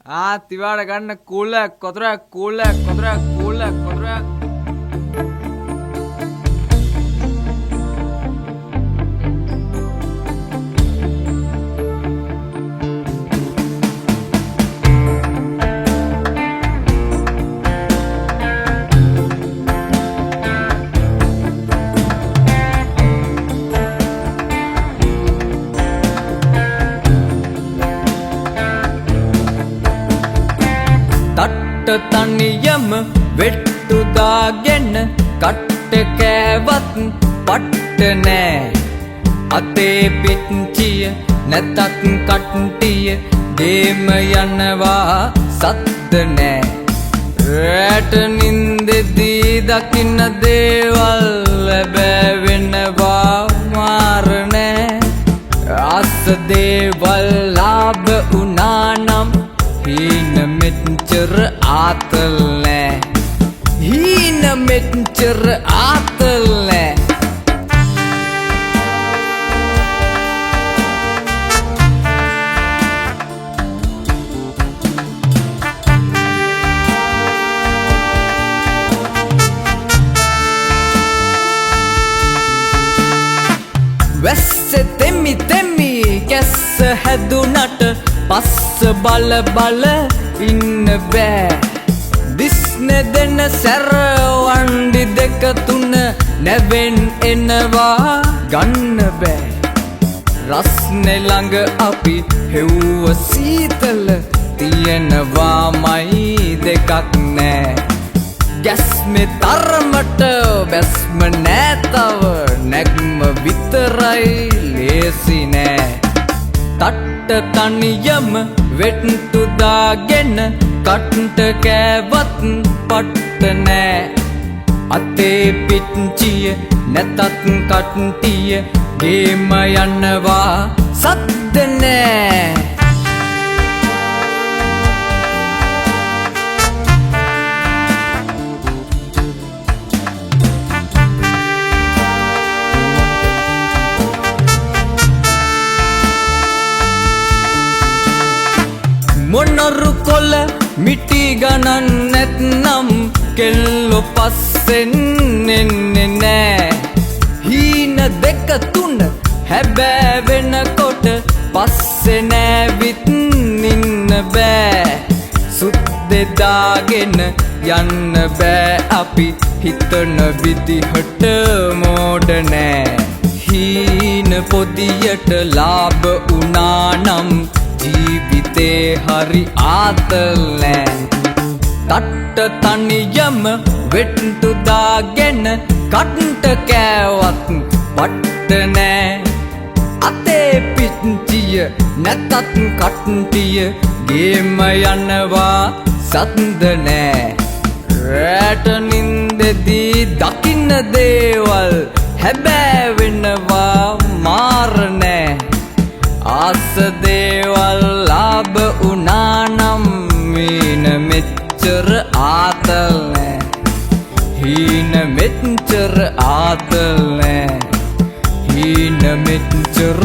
තිවාට ගන්න කූල්ලක් කොතරයක් කූල්ලක් කොතරයක් කූල්ලක් කොතරයක් තනියම වෙට්ටු දාගෙන කට්ට කෑවත් පට්ට නෑ අතේ පිච්චිය නැතත් කට්ටිය ගේම යනවා සද්ද නෑ රැට නින්දෙදී දකින්න දේවල් ලැබෙනවා මාර නෑ ආස දේවල් ලාභ උනා නම් හීන මෙච්චර ආතල් නෑ හීන මෙච්චර ආතල් නෑ වැස්ස තෙමි තෙමි කැස්ස හැදුනට පස්ස බල බල ඉන්න බෑ දිස්න දෙන සැර වණ්ඩි දෙක තුන නැවෙන් එනවා ගන්න බෑ රස්නේ ළඟ අපි හෙව්ව සීතල තියෙනවාමයි දෙකක් නෑ ගැස්මේ තරමට බැස්ම නෑ තව නැග්ම විතරයි ලේසි නෑ තට්ට තනියම වෙට්ටු දාගෙන කට්ට කෑවත් පට්ට නෑ අතේ පිච්චිය නැතත් කට්ටිය ගේම යනවා සද්ද නෑ මොනරු කොල මිටි ගණන් නැත්නම් කෙල්ලො පස්සෙන් එන්නේ නෑ හීන දෙක තුන හැබෑ වෙනකොට පස්සෙ නෑවිත් ඉන්න බෑ සුද්දෙ දාගෙන යන්න බෑ අපි හිතන විදිහට මෝඩ නෑ හීන පොදියට ලාභ උනා නම් ජීවිතේ හරි ආතල් නෑ තට්ට තනියම වෙට්ටු දාගෙන කට්ට කෑවත් පට්ට නෑ අතේ පිච්චිය නැතත් කට්ටිය ගේම යනවා සද්ද නෑ රැට නින්දෙදී දකින්න දේවල් හැබෑ වෙනවා මාර නෑ ආස දේවල් ලාභ උනා නම් හීන මෙච්චර ආතල් නෑ හීන මෙච්චර ආතල් නෑ හීන මෙච්චර